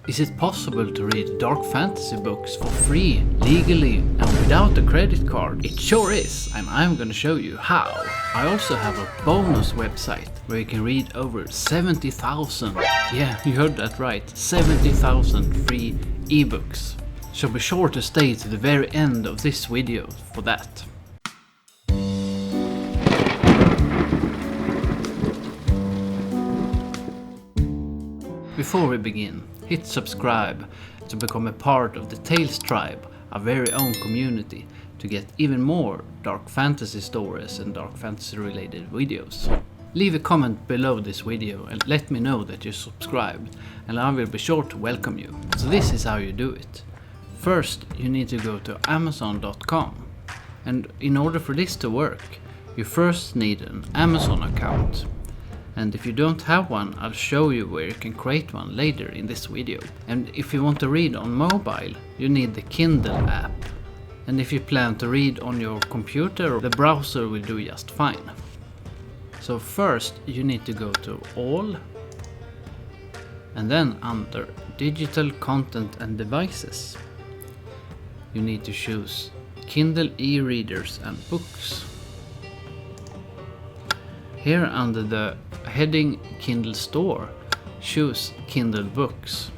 Is it possible to read dark fantasy books for free, legally, and without a credit card? It sure is, and I'm gonna show you how. I also have a bonus website where you can read over 70,000, yeah, you heard that right, 70,000 free ebooks. So be sure to stay to the very end of this video for that. Before we begin, hit subscribe to become a part of the Tales tribe, our very own community, to get even more dark fantasy stories and dark fantasy related videos. Leave a comment below this video and let me know that you subscribed, and I will be sure to welcome you. So this is how you do it. First, you need to go to Amazon.com, and in order for this to work, you first need an Amazon account. And if you don't have one, I'll show you where you can create one later in this video. And if you want to read on mobile, you need the Kindle app. And if you plan to read on your computer, the browser will do just fine. So first you need to go to All, and then under Digital Content and Devices, you need to choose Kindle e-readers and books. Here under the heading Kindle Store, choose Kindle Books.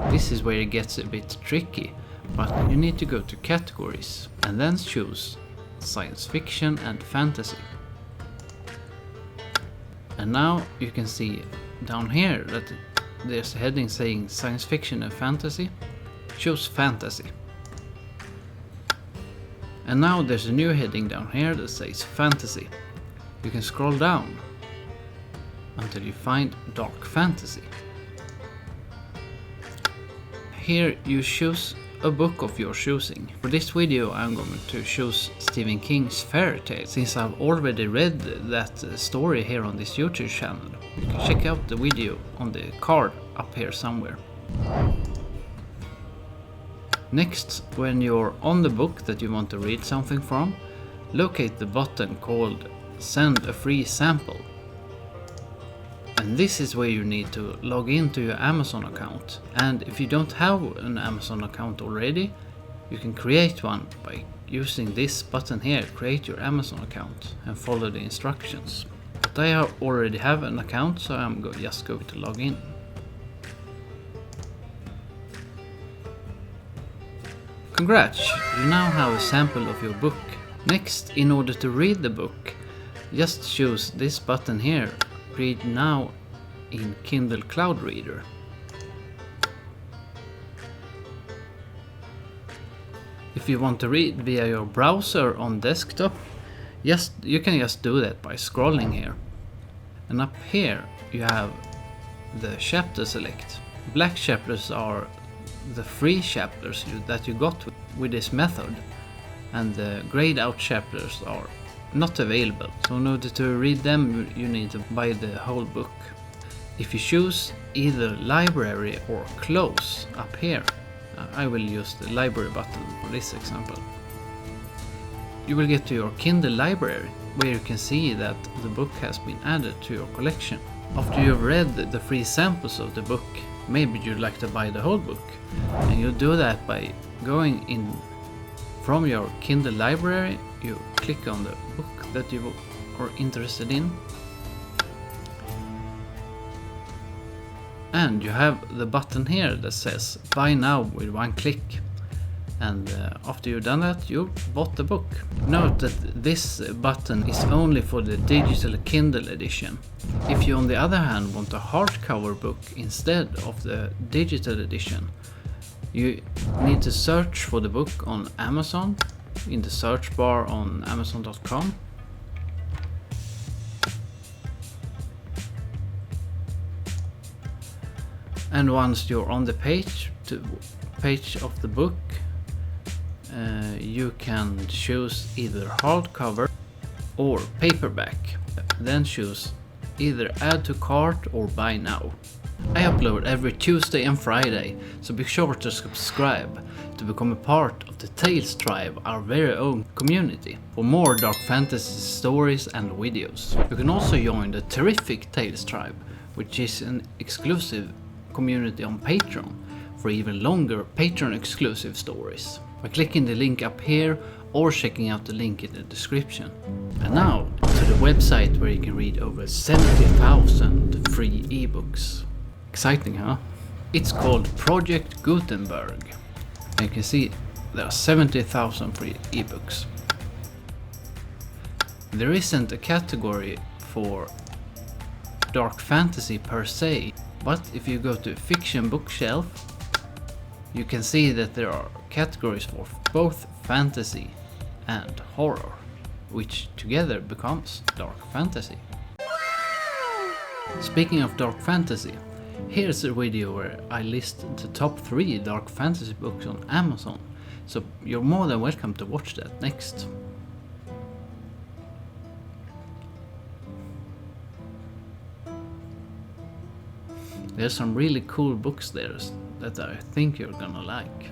This is where it gets a bit tricky, but you need to go to Categories and then choose Science Fiction and Fantasy. And now you can see down here that there's a heading saying Science Fiction and Fantasy. Choose Fantasy. And now there's a new heading down here that says Fantasy. You can scroll down until you find Dark Fantasy. Here you choose a book of your choosing. For this video I'm going to choose Stephen King's Fairy Tales, since I've already read that story here on this YouTube channel. You can check out the video on the card up here somewhere. Next, when you're on the book that you want to read something from, locate the button called Send a Free Sample. And this is where you need to log into your Amazon account. And if you don't have an Amazon account already, you can create one by using this button here, Create Your Amazon Account, and follow the instructions. But I already have an account, so I'm just going to log in. Congrats, you now have a sample of your book. Next, in order to read the book, just choose this button here, Read Now in Kindle Cloud Reader. If you want to read via your browser on desktop, you can just do that by scrolling here. And up here you have the chapter select. Black chapters are the free chapters that you got with this method, and the grayed out chapters are not available, so in order to read them you need to buy the whole book. If you choose either library or close up here, I will use the library button for this example, you will get to your Kindle library, where you can see that the book has been added to your collection. After you've read the free samples of the book, maybe you'd like to buy the whole book, and you do that by going in from your Kindle library. You click on the book that you are interested in, and you have the button here that says Buy Now with one click. And after you've done that, you bought the book. Note that this button is only for the digital Kindle edition. If you on the other hand want a hardcover book instead of the digital edition, you need to search for the book on Amazon in the search bar on Amazon.com. And once you're on the page of the book, you can choose either hardcover or paperback. Then choose either add to cart or buy now. I upload every Tuesday and Friday, so be sure to subscribe to become a part of the Tales tribe, our very own community, for more dark fantasy stories and videos. You can also join the terrific Tales tribe, which is an exclusive community on Patreon for even longer Patreon exclusive stories by clicking the link up here or checking out the link in the description. And now to the website where you can read over 70,000 free ebooks. Exciting, huh? It's called Project Gutenberg. And you can see there are 70,000 free ebooks. There isn't a category for dark fantasy per se, but if you go to fiction bookshelf, you can see that there are categories for both fantasy and horror, which together becomes dark fantasy. Speaking of dark fantasy, here's a video where I list the top 3 dark fantasy books on Amazon, so you're more than welcome to watch that next. There's some really cool books there that I think you're gonna like.